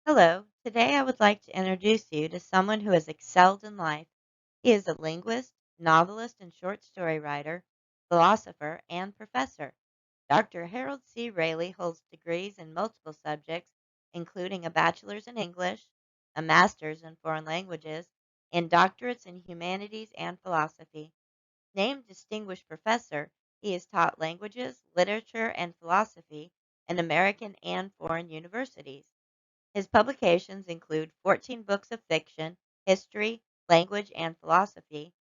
Hello, today I would like to introduce you to someone who has excelled in life. He is a linguist, novelist, and short story writer, philosopher, and professor. Dr. Harold C. Raley holds degrees in multiple subjects, including a bachelor's in English, a master's in foreign languages, and doctorates in humanities and philosophy. Named Distinguished Professor, he has taught languages, literature, and philosophy in American and foreign universities. His publications include 14 books of fiction, history, language, and philosophy,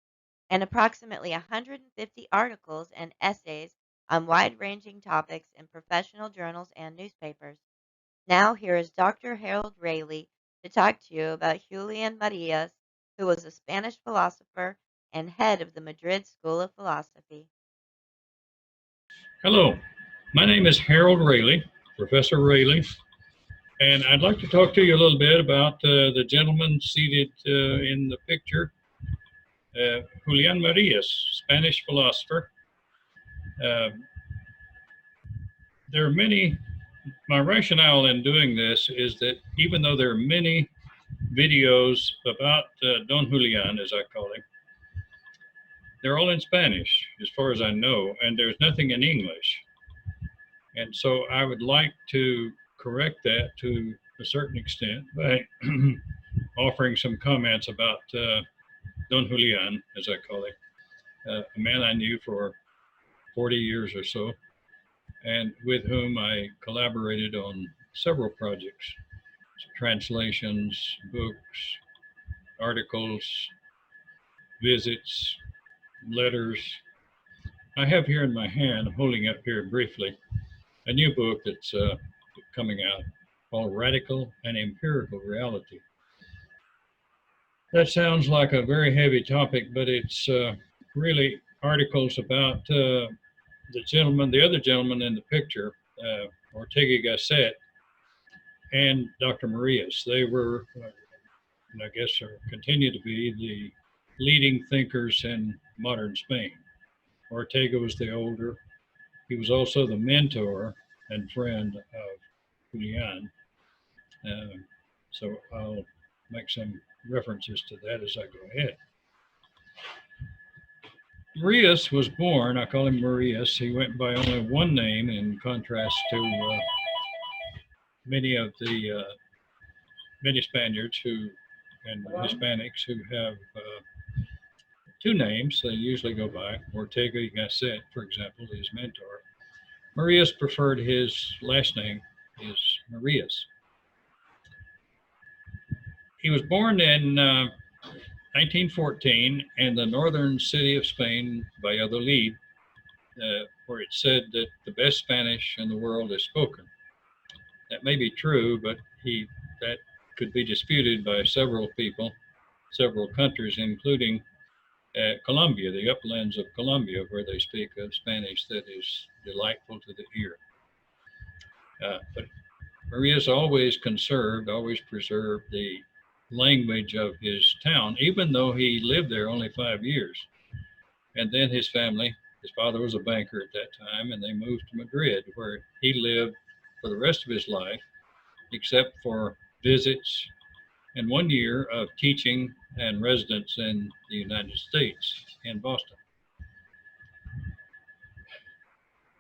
and approximately 150 articles and essays on wide ranging topics in professional journals and newspapers. Now, here is Dr. Harold Raley to talk to you about Julián Marías, who was a Spanish philosopher and head of the Madrid School of Philosophy. Hello, my name is Harold Raley, Professor Raley, and I'd like to talk to you a little bit about the gentleman seated in the picture, Julián Marías, Spanish philosopher. Uh, there are many, my rationale in doing this is that even though there are many videos about Don Julián, as I call him, they're all in Spanish, as far as I know, and there's nothing in English. And so I would like to correct that to a certain extent by offering some comments about Don Julián, as I call him, a man I knew for 40 years or so, and with whom I collaborated on several projects, translations, books, articles, visits, letters. I have here in my hand, I'm holding up here briefly, a new book that's coming out called Radical and Empirical Reality. That sounds like a very heavy topic, but it's really articles about the other gentleman in the picture, Ortega Gasset, and Dr. Marías. They were, and I guess continue to be, the leading thinkers in modern Spain. Ortega was the older. He was also the mentor and friend of Julián. So I'll make some references to that as I go ahead. Marías was born, I call him Marías. He went by only one name in contrast to many of the many Spaniards and Hispanics who have two names they usually go by. Ortega y Gasset, for example, his mentor. Marías preferred his last name is Marías. He was born in 1914 in the northern city of Spain, Valladolid, where it's said that the best Spanish in the world is spoken. That may be true, but that could be disputed by several people, several countries, including Colombia, the uplands of Colombia, where they speak a Spanish that is delightful to the ear. But Marías always preserved the language of his town, even though he lived there only 5 years. And then his family, his father was a banker at that time, and they moved to Madrid, where he lived for the rest of his life, except for visits and 1 year of teaching and residence in the United States, in Boston.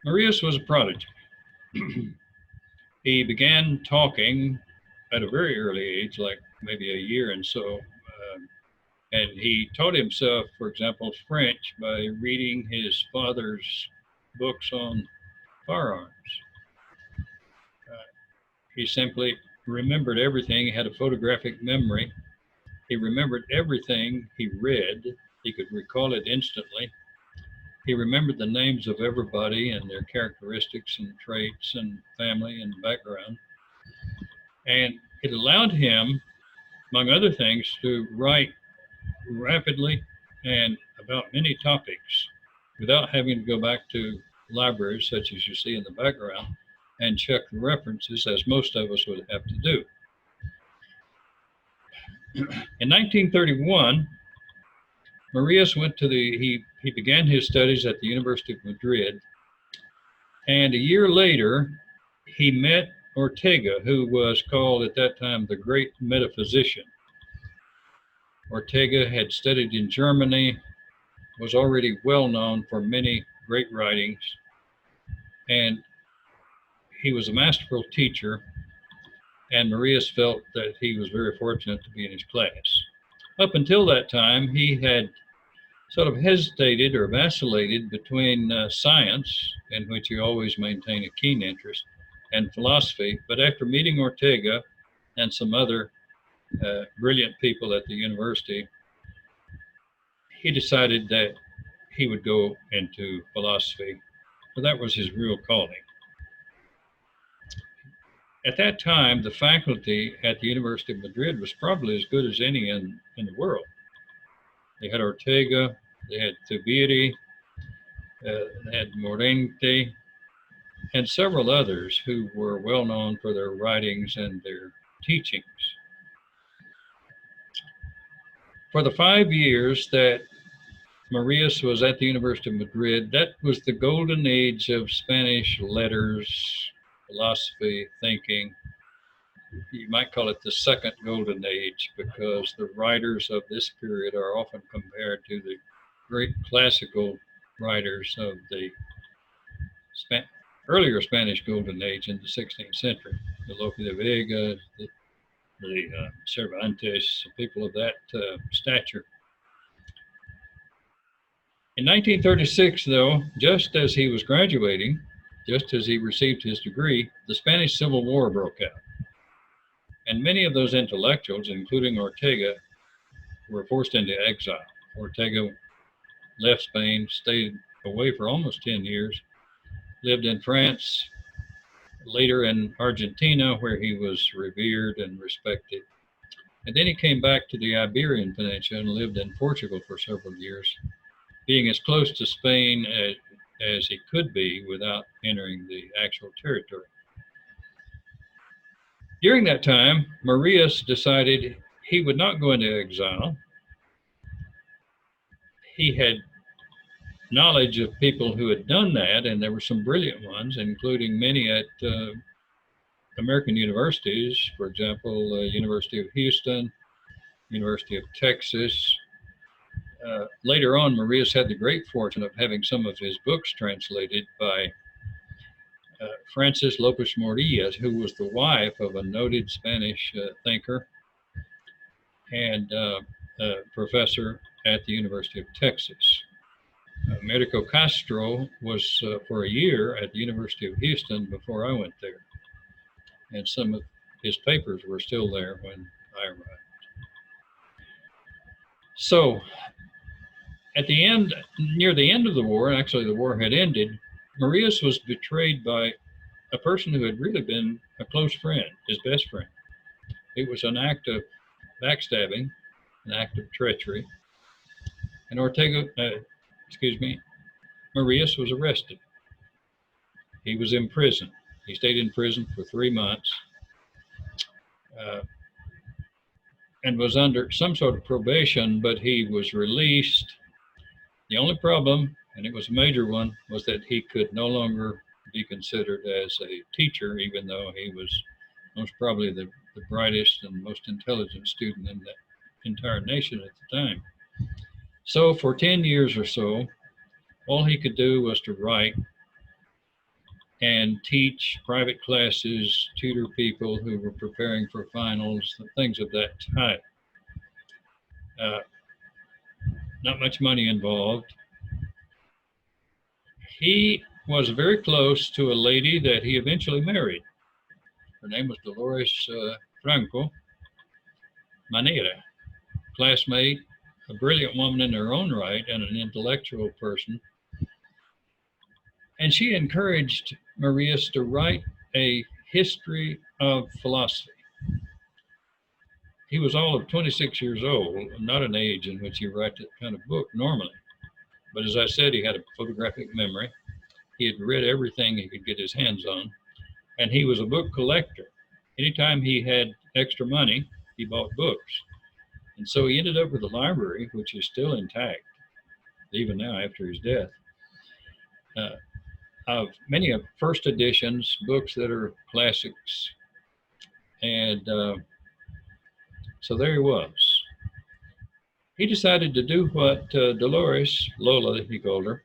Marías was a prodigy. He began talking at a very early age, like maybe a year and so. And he taught himself, for example, French by reading his father's books on firearms. He simply remembered everything. He had a photographic memory. He remembered everything he read. He could recall it instantly. He remembered the names of everybody and their characteristics and traits and family and background. And it allowed him, among other things, to write rapidly and about many topics without having to go back to libraries such as you see in the background and check the references, as most of us would have to do. In 1931, Marías he began his studies at the University of Madrid, and a year later he met Ortega, who was called at that time the great metaphysician. Ortega had studied in Germany, was already well known for many great writings, and he was a masterful teacher, and Marías felt that he was very fortunate to be in his class. Up until that time, he had sort of hesitated or vacillated between science, in which he always maintained a keen interest, and philosophy. But after meeting Ortega and some other brilliant people at the university, he decided that he would go into philosophy. So that was his real calling. At that time, the faculty at the University of Madrid was probably as good as any in the world. They had Ortega, they had Zubiri, they had Morente, and several others who were well known for their writings and their teachings. For the 5 years that Marías was at the University of Madrid, that was the golden age of Spanish letters, philosophy, thinking. You might call it the second golden age because the writers of this period are often compared to the great classical writers of the earlier Spanish golden age in the 16th century. The Lope de Vega, the Cervantes, people of that stature. In 1936, though, just as he was graduating, just as he received his degree, the Spanish Civil War broke out. And many of those intellectuals, including Ortega, were forced into exile. Ortega left Spain, stayed away for almost 10 years, lived in France, later in Argentina, where he was revered and respected. And then he came back to the Iberian Peninsula and lived in Portugal for several years, being as close to Spain as he could be without entering the actual territory. During that time, Marías decided he would not go into exile. He had knowledge of people who had done that, and there were some brilliant ones, including many at American universities, for example, University of Houston, University of Texas. Later on, Marías had the great fortune of having some of his books translated by Frances Lopez Morillas, who was the wife of a noted Spanish thinker and professor at the University of Texas. Americo Castro was for a year at the University of Houston before I went there, and some of his papers were still there when I arrived. So, at the end, near the end of the war, actually the war had ended, Marías was betrayed by a person who had really been a close friend, his best friend. It was an act of backstabbing, an act of treachery, and Marías was arrested. He was in prison. He stayed in prison for 3 months uh, and was under some sort of probation, but he was released. The only problem, and it was a major one, was that he could no longer be considered as a teacher, even though he was most probably the brightest and most intelligent student in that entire nation at the time. So for 10 years or so, all he could do was to write and teach private classes, tutor people who were preparing for finals, things of that type. Uh, not much money involved. He was very close to a lady that he eventually married. Her name was Dolores Franco Manera, classmate, a brilliant woman in her own right and an intellectual person. And she encouraged Marías to write a history of philosophy. He was all of 26 years old, not an age in which you write that kind of book normally. But as I said, he had a photographic memory. He had read everything he could get his hands on, and he was a book collector. Anytime he had extra money, he bought books. And so he ended up with a library, which is still intact, even now after his death. of many of first editions, books that are classics. And so there he was. He decided to do what Dolores, Lola, he called her,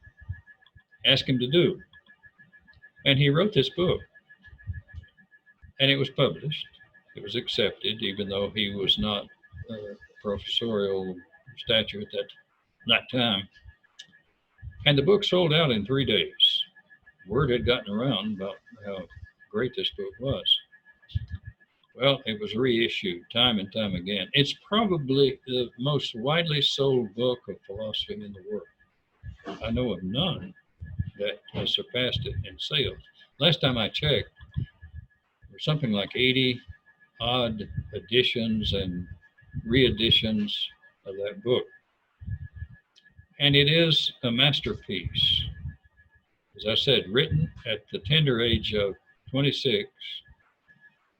asked him to do. And he wrote this book, and it was published. It was accepted, even though he was not professorial stature at that time. And the book sold out in 3 days. Word had gotten around about how great this book was. Well, it was reissued time and time again. It's probably the most widely sold book of philosophy in the world. I know of none that has surpassed it in sales. Last time I checked, there were something like 80 odd editions and reeditions of that book. And it is a masterpiece. As I said, written at the tender age of 26,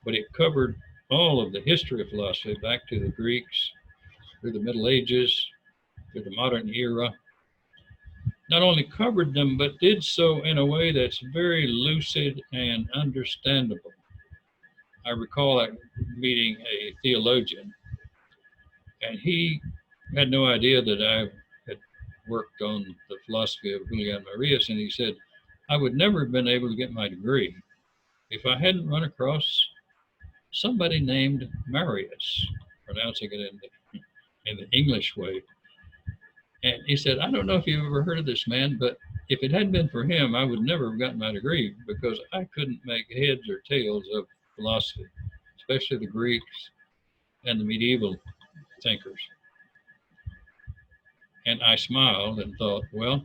but it covered all of the history of philosophy back to the Greeks, through the Middle Ages, through the modern era. Not only covered them, but did so in a way that's very lucid and understandable. I recall meeting a theologian, and he had no idea that I had worked on the philosophy of Julián Marías, and he said, I would never have been able to get my degree if I hadn't run across somebody named Marius, pronouncing it in the English way. And he said, I don't know if you've ever heard of this man, but if it hadn't been for him, I would never have gotten my degree because I couldn't make heads or tails of philosophy, especially the Greeks and the medieval thinkers. And I smiled and thought, well,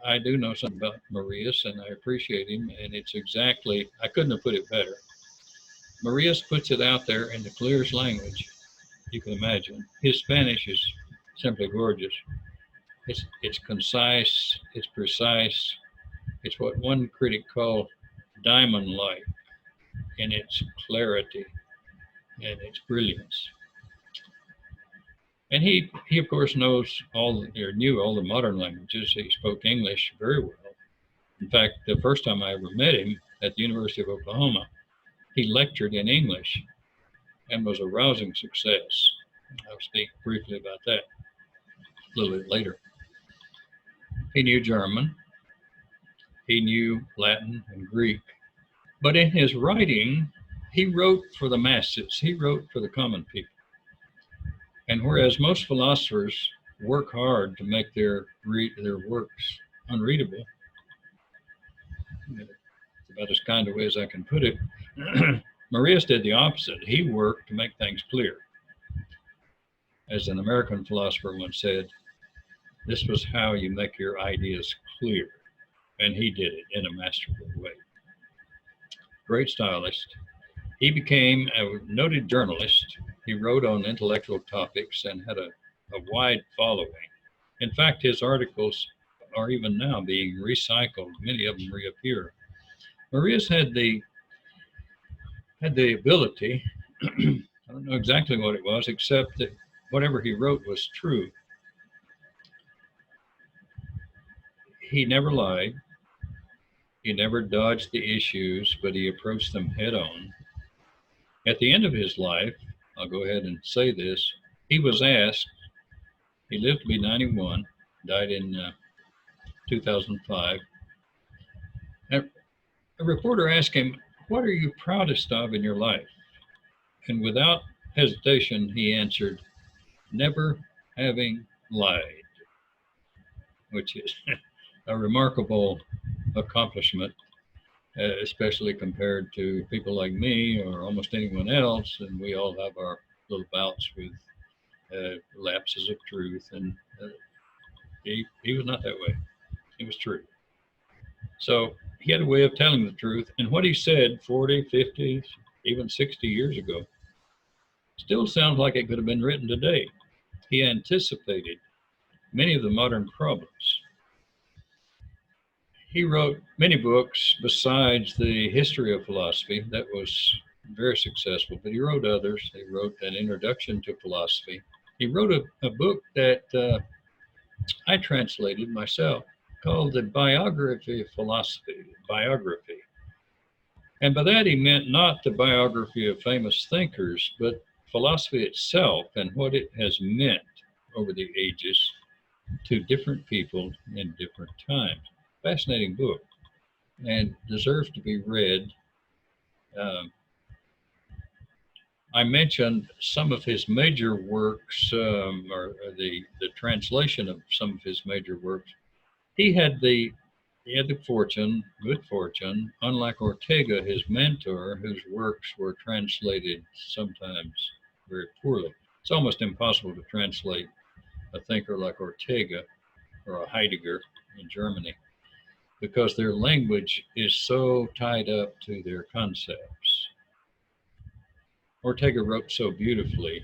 I do know something about Marius and I appreciate him. And it's exactly, I couldn't have put it better. Marius puts it out there in the clearest language you can imagine. His Spanish is simply gorgeous. It's concise, it's precise, it's what one critic called diamond-like in its clarity and its brilliance. And he of course knew all the modern languages. He spoke English very well. In fact, the first time I ever met him at the University of Oklahoma, he lectured in English and was a rousing success. I'll speak briefly about that a little bit later. He knew German, he knew Latin and Greek, but in his writing, he wrote for the masses, he wrote for the common people. And whereas most philosophers work hard to make their works unreadable, about as kind of way as I can put it, Marias did the opposite. He worked to make things clear. As an American philosopher once said, this was how you make your ideas clear. And he did it in a masterful way. Great stylist. He became a noted journalist. He wrote on intellectual topics and had a wide following. In fact, his articles are even now being recycled. Many of them reappear. Marias had the ability, I don't know exactly what it was, except that whatever he wrote was true. He never lied. He never dodged the issues, but he approached them head on. At the end of his life, I'll go ahead and say this, he was asked, he lived to be 91, died in 2005. A reporter asked him, what are you proudest of in your life? And without hesitation, he answered, never having lied, which is a remarkable accomplishment, especially compared to people like me or almost anyone else. And we all have our little bouts with lapses of truth. And he was not that way. It was true. So he had a way of telling the truth. And what he said 40, 50, even 60 years ago still sounds like it could have been written today. He anticipated many of the modern problems. He wrote many books besides the history of philosophy that was very successful, but he wrote others. He wrote an introduction to philosophy. He wrote a book that I translated myself called the Biography of Philosophy, biography. And by that he meant not the biography of famous thinkers, but philosophy itself and what it has meant over the ages to different people in different times. Fascinating book and deserves to be read. Um, I mentioned some of his major works, or the translation of some of his major works. He had the he had the fortune, good fortune, unlike Ortega, his mentor, whose works were translated sometimes very poorly. It's almost impossible to translate a thinker like Ortega or a Heidegger in Germany because their language is so tied up to their concepts. Ortega wrote so beautifully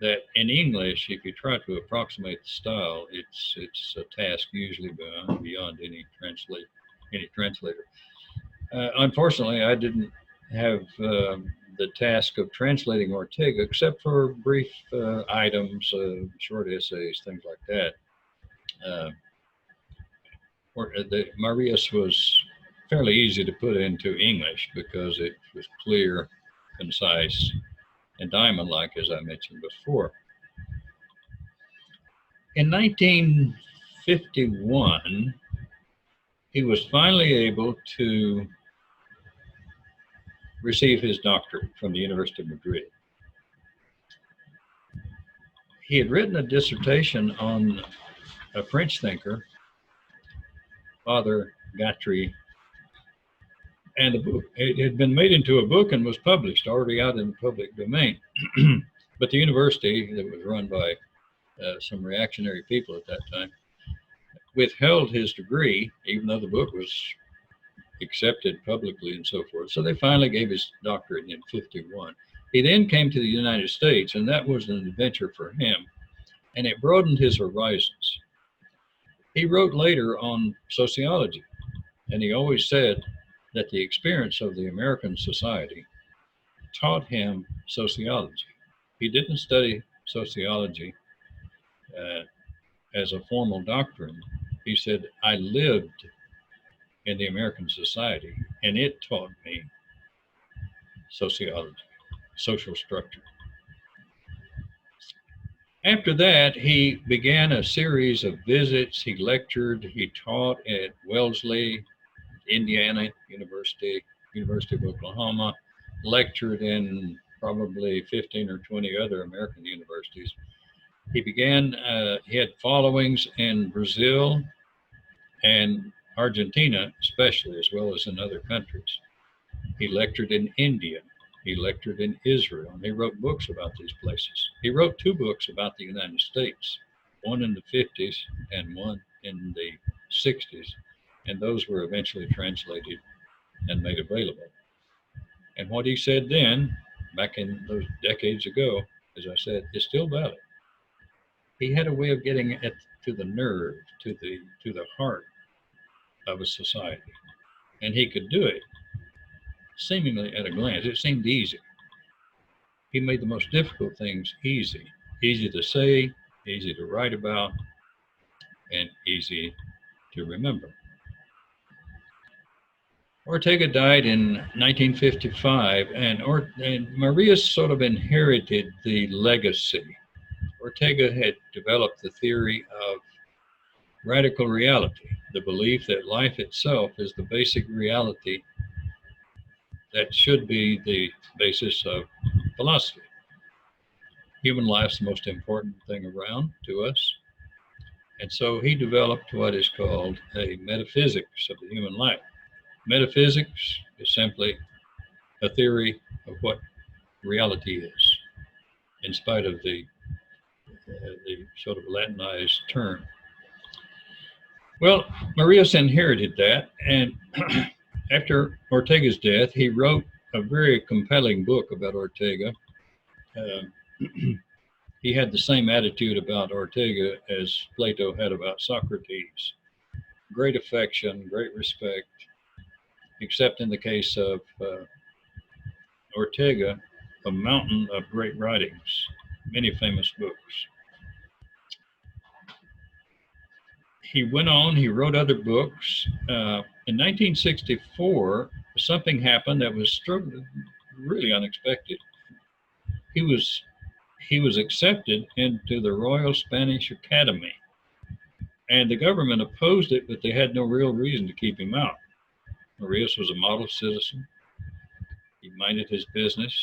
that in English, if you try to approximate the style, it's a task usually beyond any translator. Unfortunately, I didn't have the task of translating Ortega except for brief items, short essays, things like that. Uh, Marias was fairly easy to put into English because it was clear, concise, and diamond-like, as I mentioned before. In 1951, he was finally able to receive his doctorate from the University of Madrid. He had written a dissertation on a French thinker, Father Guattari, and the book it had been made into a book and was published, already out in the public domain. But the university, that was run by some reactionary people at that time, withheld his degree, even though the book was accepted publicly and so forth. So they finally gave his doctorate in 51. He then came to the United States, and that was an adventure for him, and it broadened his horizons. He wrote later on sociology, and he always said that the experience of the American society taught him sociology. He didn't study sociology uh, as a formal doctrine. He said, I lived in the American society, and it taught me sociology, social structure. After that, he began a series of visits. He lectured, he taught at Wellesley, Indiana University, University of Oklahoma, lectured in probably 15 or 20 other American universities. He had followings in Brazil and Argentina, especially, as well as in other countries. He lectured in India. He lectured in Israel. And he wrote books about these places. He wrote two books about the United States, one in the 50s and one in the 60s. And those were eventually translated and made available. And what he said then, back in those decades ago, as I said, is still valid. He had a way of getting to the nerve, to the heart of a society, and he could do it seemingly at a glance. It seemed easy. He made the most difficult things easy, easy to say, easy to write about, and easy to remember. Ortega died in 1955, and Marias sort of inherited the legacy. Ortega had developed the theory of radical reality, the belief that life itself is the basic reality that should be the basis of philosophy. Human life's the most important thing around to us. And so he developed what is called a metaphysics of the human life. Metaphysics is simply a theory of what reality is, in spite of the sort of Latinized term. Well, Marias inherited that, and after Ortega's death, he wrote a very compelling book about Ortega. Uh, he had the same attitude about Ortega as Plato had about Socrates. Great affection, great respect, except in the case of Ortega, a mountain of great writings, many famous books. he went on, he wrote other books. In 1964, something happened that was really unexpected. He was he was accepted into the Royal Spanish Academy, and the government opposed it, but they had no real reason to keep him out. Marias was a model citizen. He minded his business.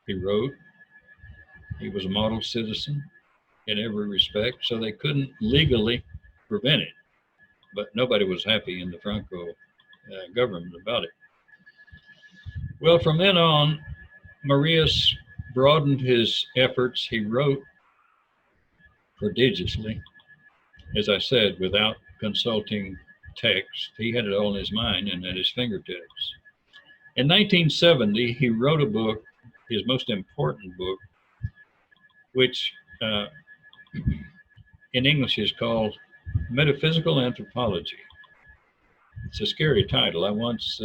He wrote. He was a model citizen in every respect, so they couldn't legally prevent it. But nobody was happy in the Franco government about it. Well, from then on, Marias broadened his efforts. He wrote prodigiously, as I said, without consulting text. He had it all in his mind and at his fingertips. In 1970, he wrote a book, his most important book, which in English is called Metaphysical Anthropology. It's a scary title. I once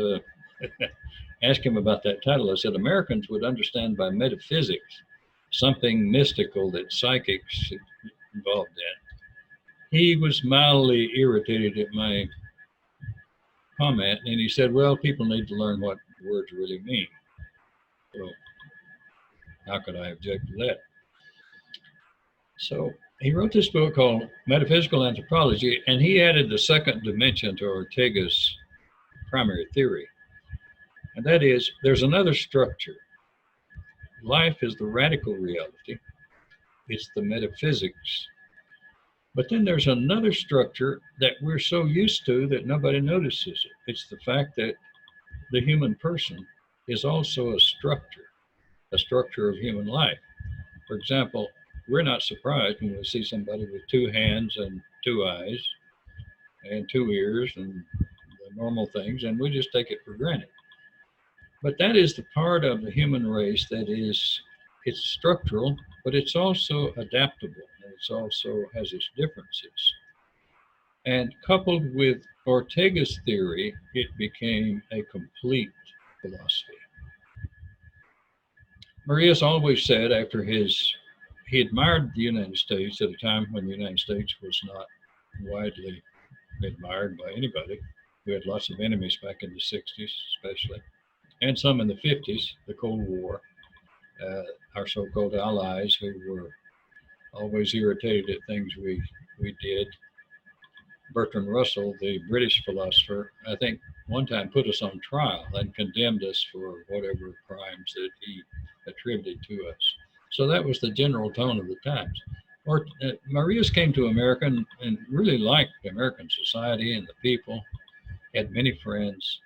asked him about that title. I said, Americans would understand by metaphysics something mystical that psychics involved in. He was mildly irritated at my comment, and he said, well, people need to learn what words really mean. So how could I object to that? So he wrote this book called Metaphysical Anthropology, and he added the second dimension to Ortega's primary theory. And that is, there's another structure. Life is the radical reality, it's the metaphysics. But then there's another structure that we're so used to that nobody notices it. It's the fact that the human person is also a structure of human life. For example, we're not surprised when we see somebody with two hands and two eyes and two ears and the normal things, and we just take it for granted. But that is the part of the human race that is, it's structural, but it's also adaptable. And it's also has its differences. And coupled with Ortega's theory, it became a complete philosophy. Marias always said he admired the United States at a time when the United States was not widely admired by anybody. We had lots of enemies back in the 60s, especially, and some in the 50s, the Cold War. Our so called allies who were always irritated at things we did. Bertrand Russell, the British philosopher, I think one time put us on trial and condemned us for whatever crimes that he attributed to us. So that was the general tone of the times. Marias came to America and really liked American society and the people, had many friends.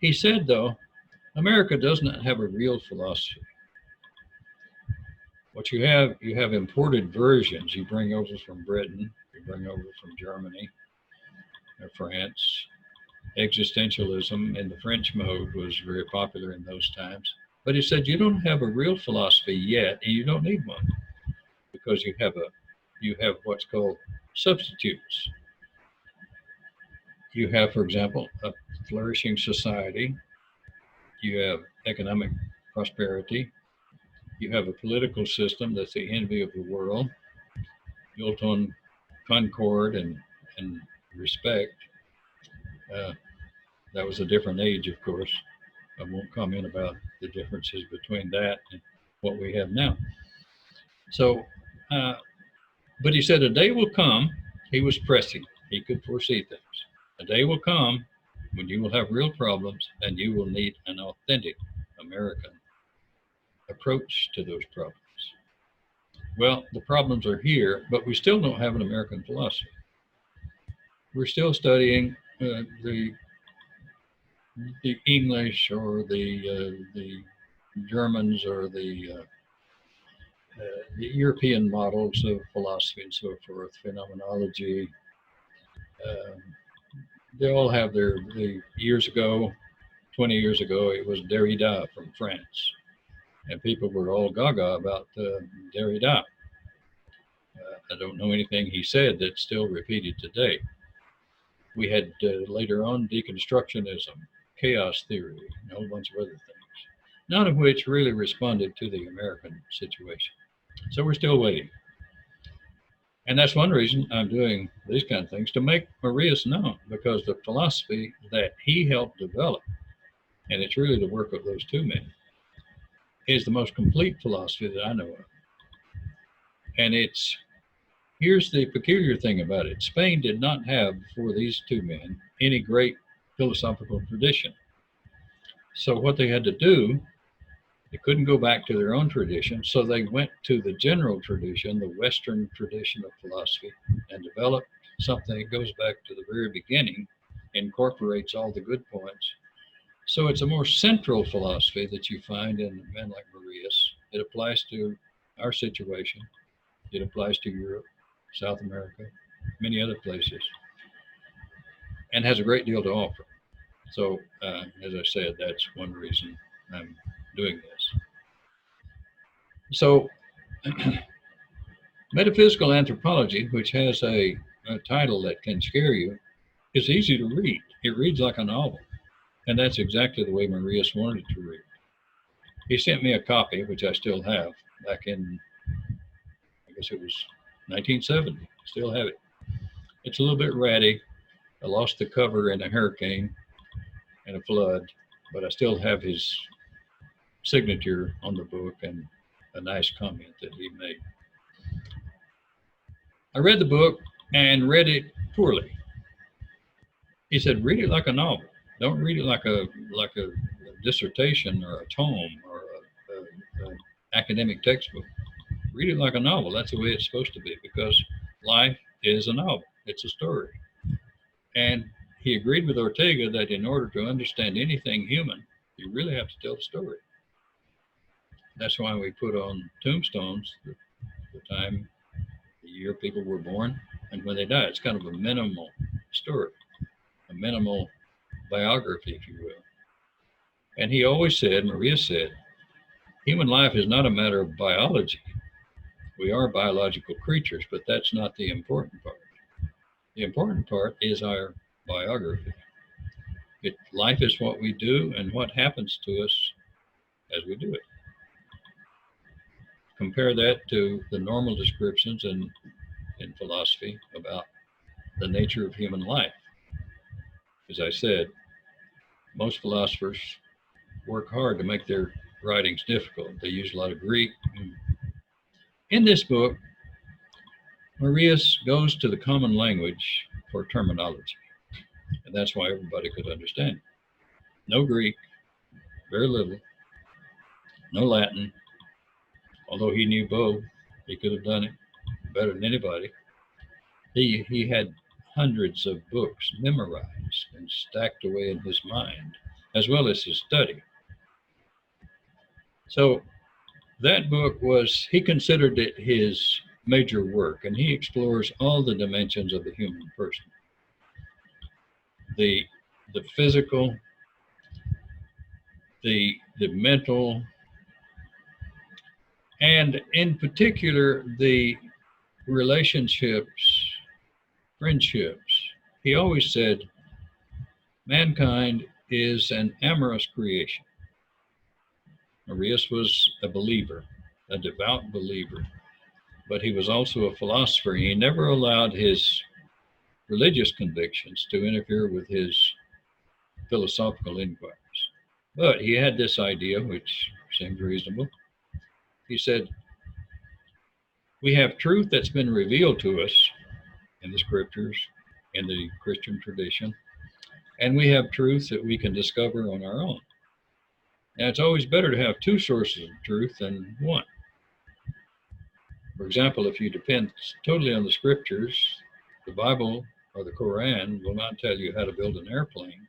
He said, though, America does not have a real philosophy. What you have imported versions you bring over from Britain, you bring over from Germany or France. Existentialism in the French mode was very popular in those times. But he said you don't have a real philosophy yet, and you don't need one because you have what's called substitutes. You have, for example, a flourishing society. You have economic prosperity. You have a political system that's the envy of the world, built on concord and respect. Uh, that was a different age, of course. I won't comment about the differences between that and what we have now. So, uh, but he said a day will come. He was pressing. He could foresee things. A day will come when you will have real problems and you will need an authentic American approach to those problems. Well, the problems are here, but we still don't have an American philosophy. We're still studying the English or the Germans or the European models of philosophy and so forth, phenomenology. Um, they all have the years ago, 20 years ago, it was Derrida from France. And people were all gaga about Derrida. I don't know anything he said that's still repeated today. We had later on deconstructionism, chaos theory, and a whole bunch of other things, none of which really responded to the American situation. So we're still waiting. And that's one reason I'm doing these kind of things, to make Marías known, because the philosophy that he helped develop, and it's really the work of those two men, is the most complete philosophy that I know of. And here's the peculiar thing about it. Spain did not have, before these two men, any great philosophical tradition. So what they had to do, they couldn't go back to their own tradition, so they went to the general tradition, the Western tradition of philosophy, and developed something that goes back to the very beginning, incorporates all the good points. So it's a more central philosophy that you find in men like Marías. It applies to our situation. It applies to Europe, South America, many other places, and has a great deal to offer. So, as I said, that's one reason I'm doing this. So, metaphysical anthropology, which has a title that can scare you, is easy to read. It reads like a novel, and that's exactly the way Marías wanted it to read. He sent me a copy, which I still have, back in, I guess it was 1970. Still have it. It's a little bit ratty. I lost the cover in a hurricane and a flood, but I still have his signature on the book and a nice comment that he made. I read the book and read it poorly. He said, "Read it like a novel. Don't read it like a dissertation or a tome or a academic textbook. Read it like a novel. That's the way it's supposed to be, because life is a novel. It's a story." And he agreed with Ortega that in order to understand anything human, you really have to tell the story. That's why we put on tombstones the time, the year people were born, and when they die. It's kind of a minimal story, a minimal biography, if you will. And he always said, Marías said, human life is not a matter of biology. We are biological creatures, but that's not the important part. The important part is our biography. Life is what we do and what happens to us as we do it. Compare that to the normal descriptions in philosophy about the nature of human life. As I said, most philosophers work hard to make their writings difficult. They use a lot of Greek. In this book, Marías goes to the common language for terminology, and that's why everybody could understand it. No Greek, very little, no Latin, although he knew both. He could have done it better than anybody. He had hundreds of books memorized and stacked away in his mind, as well as his study. So that book he considered it his major work, and he explores all the dimensions of the human person. The physical, the mental, and in particular the relationships, friendships. He always said mankind is an amorous creation. Marías was a believer, a devout believer, but he was also a philosopher. He never allowed his religious convictions to interfere with his philosophical inquiries. But he had this idea, which seemed reasonable. He said, we have truth that's been revealed to us in the scriptures, in the Christian tradition, and we have truth that we can discover on our own. Now, it's always better to have two sources of truth than one. For example, if you depend totally on the scriptures, the Bible or the Quran will not tell you how to build an airplane.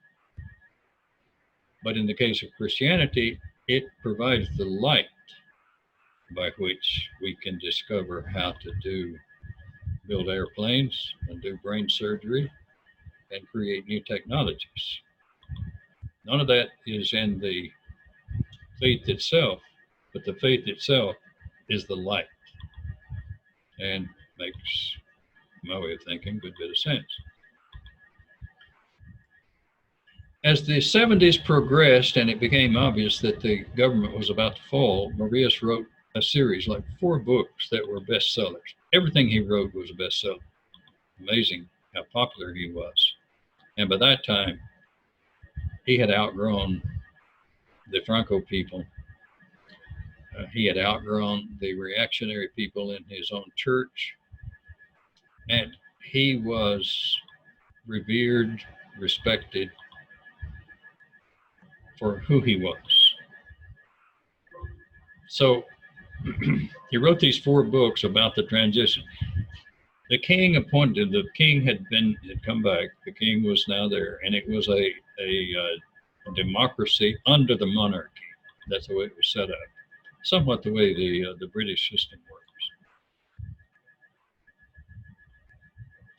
But in the case of Christianity, it provides the light by which we can discover how to build airplanes and do brain surgery and create new technologies. None of that is in the faith itself, but the faith itself is the light, and makes my way of thinking a good bit of sense. As the 70s progressed and it became obvious that the government was about to fall, Marías wrote a series, like 4 books that were bestsellers. everything he wrote was a bestseller. Amazing how popular he was. And by that time, he had outgrown the Franco people. He had outgrown the reactionary people in his own church. And he was revered, respected for who he was. So he wrote these 4 books about the transition. The king appointed, the king had come back, the king was now there, and it was a democracy under the monarchy. That's the way it was set up, somewhat the way the British system works.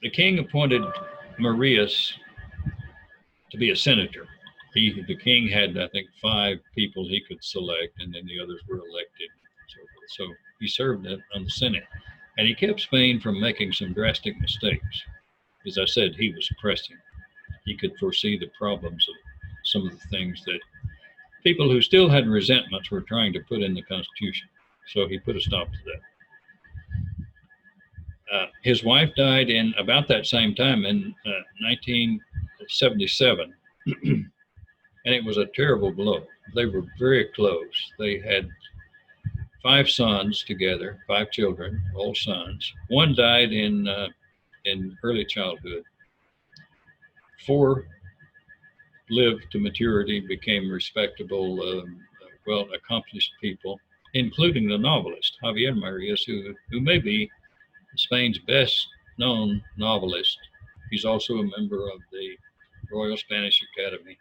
The king appointed Marias to be a senator. The king had, I think, 5 people he could select, and then the others were elected. So he served on the Senate, and he kept Spain from making some drastic mistakes. As I said, he was pressing. He could foresee the problems of some of the things that people who still had resentments were trying to put in the Constitution. So he put a stop to that. His wife died in about that same time in 1977, and it was a terrible blow. They were very close. They had 5 sons together, 5 children, all sons. One died in early childhood. 4 lived to maturity, became respectable, well accomplished people, including the novelist Javier Marias, who may be Spain's best known novelist. He's also a member of the Royal Spanish Academy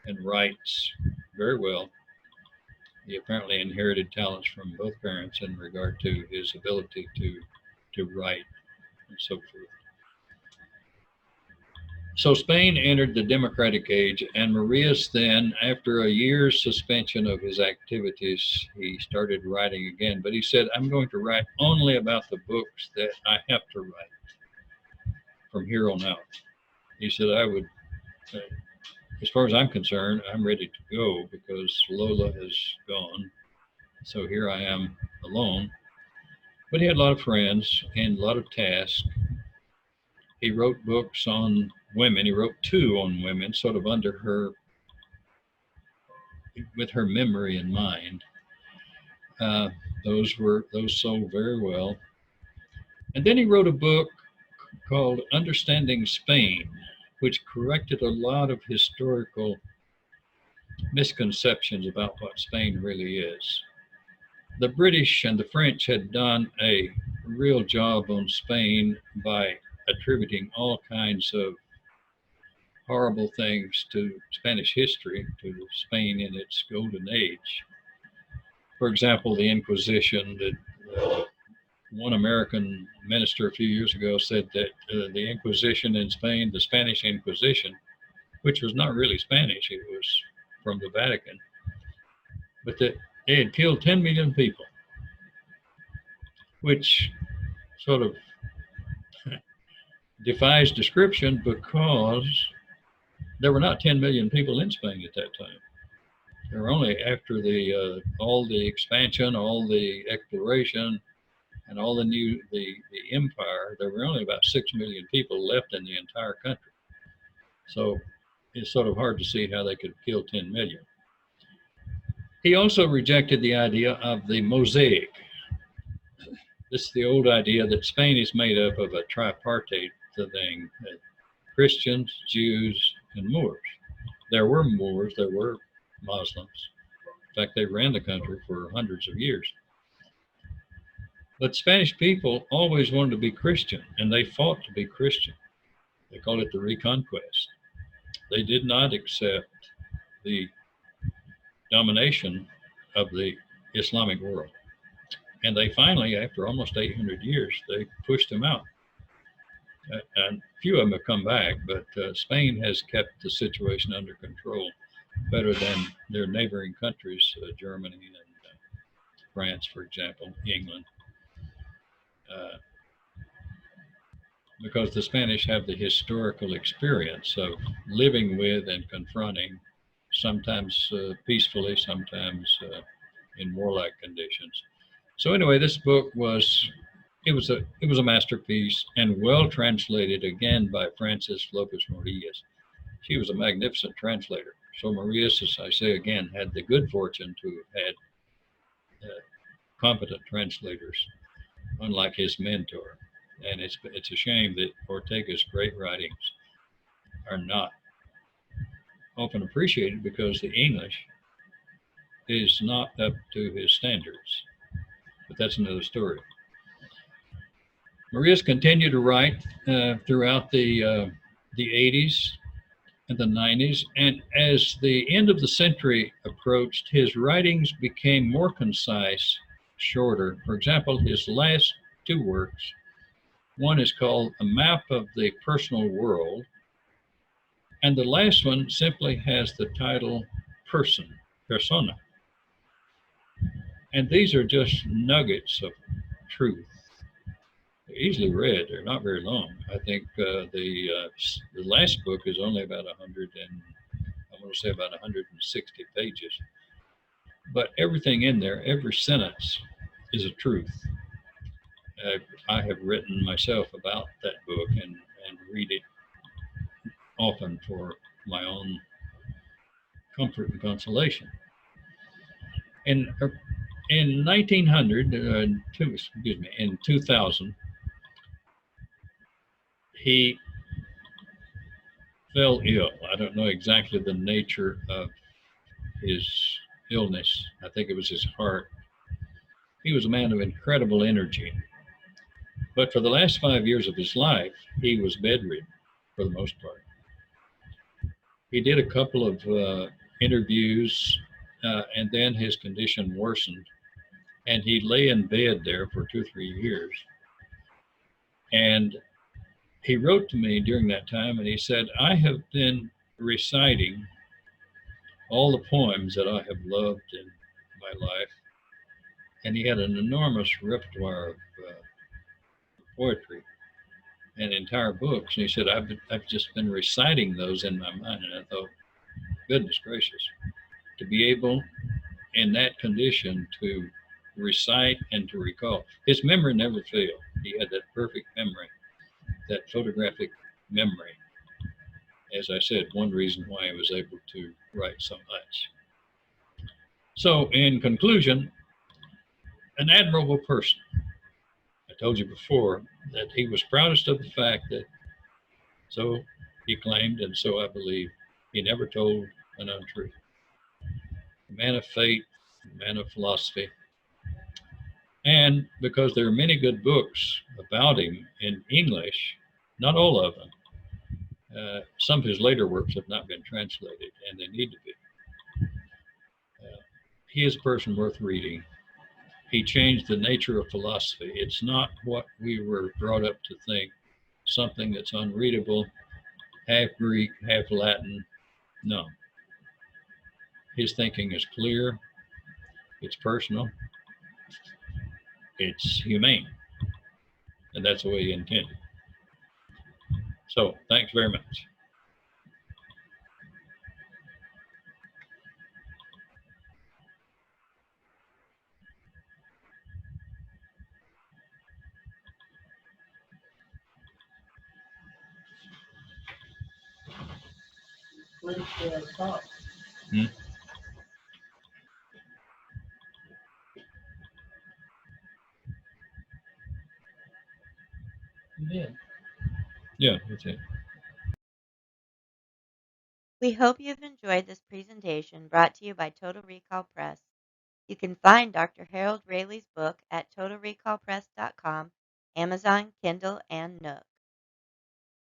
and writes very well. He apparently inherited talents from both parents in regard to his ability to write and so forth. So Spain entered the democratic age, and Marias then, after a year's suspension of his activities, he started writing again. But he said, I'm going to write only about the books that I have to write from here on out. He said, as far as I'm concerned, I'm ready to go because Lola has gone. So here I am alone. But he had a lot of friends and a lot of tasks. He wrote books on women. He wrote 2 on women, sort of with her memory in mind. Those sold very well. And then he wrote a book called Understanding Spain, which corrected a lot of historical misconceptions about what Spain really is. The British and the French had done a real job on Spain by attributing all kinds of horrible things to Spanish history, to Spain in its golden age. For example, the Inquisition. That one American minister a few years ago said that the Inquisition in Spain, the Spanish Inquisition, which was not really Spanish, it was from the Vatican, but that they had killed 10 million people, which sort of defies description because there were not 10 million people in Spain at that time. There were only, after all the expansion, all the exploration, and all the empire, there were only about 6 million people left in the entire country. So it's sort of hard to see how they could kill 10 million. He also rejected the idea of the mosaic. This is the old idea that Spain is made up of a tripartite thing, Christians, Jews, and Moors. There were Moors, there were Muslims. In fact, they ran the country for hundreds of years. But Spanish people always wanted to be Christian, and they fought to be Christian. They called it the Reconquest. They did not accept the domination of the Islamic world. And they finally, after almost 800 years, they pushed them out. And few of them have come back, but Spain has kept the situation under control better than their neighboring countries, Germany and France, for example, England. Because the Spanish have the historical experience of living with and confronting, sometimes peacefully, sometimes in warlike conditions. So anyway, this book was it was a masterpiece and well translated again by Frances Lopez Marias. She was a magnificent translator. So Marias, as I say again, had the good fortune to have had competent translators, unlike his mentor. And it's a shame that Ortega's great writings are not often appreciated because the English is not up to his standards. But that's another story. Marias continued to write throughout the 80s and the 90s, and as the end of the century approached, his writings became more concise, shorter. For example, his last two works, one is called A Map of the Personal World, and the last one simply has the title Person, Persona. And these are just nuggets of truth. They're easily read. They're not very long. I think the last book is only about 100 and I want to say about 160 pages. But everything in there, every sentence, is a truth. I have written myself about that book and read it often for my own comfort and consolation. In in 1900, excuse me, in 2000, he fell ill. I don't know exactly the nature of his illness. I think it was his heart. He was a man of incredible energy, but for the last 5 years of his life, he was bedridden for the most part. He did a couple of interviews, and then his condition worsened, and he lay in bed there for 2 or 3 years. And he wrote to me during that time, and he said, "I have been reciting all the poems that I have loved in my life." And he had an enormous repertoire of poetry and entire books. And he said, I've just been reciting those in my mind. And I thought, goodness gracious, to be able in that condition to recite and to recall. His memory never failed. He had that perfect memory, that photographic memory. As I said, one reason why he was able to write so much. So, in conclusion, an admirable person. I told you before that he was proudest of the fact that, so he claimed, and so I believe, he never told an untruth. A man of faith, a man of philosophy. And because there are many good books about him in English, not all of them, some of his later works have not been translated, and they need to be. He is a person worth reading. He changed the nature of philosophy. It's not what we were brought up to think, something that's unreadable, half Greek, half Latin. No. His thinking is clear, it's personal, it's humane, and that's the way he intended. So, thanks very much. Hmm? Yeah, that's it. We hope you've enjoyed this presentation brought to you by Total Recall Press. You can find Dr. Harold Raley's book at totalrecallpress.com, Amazon, Kindle, and Nook.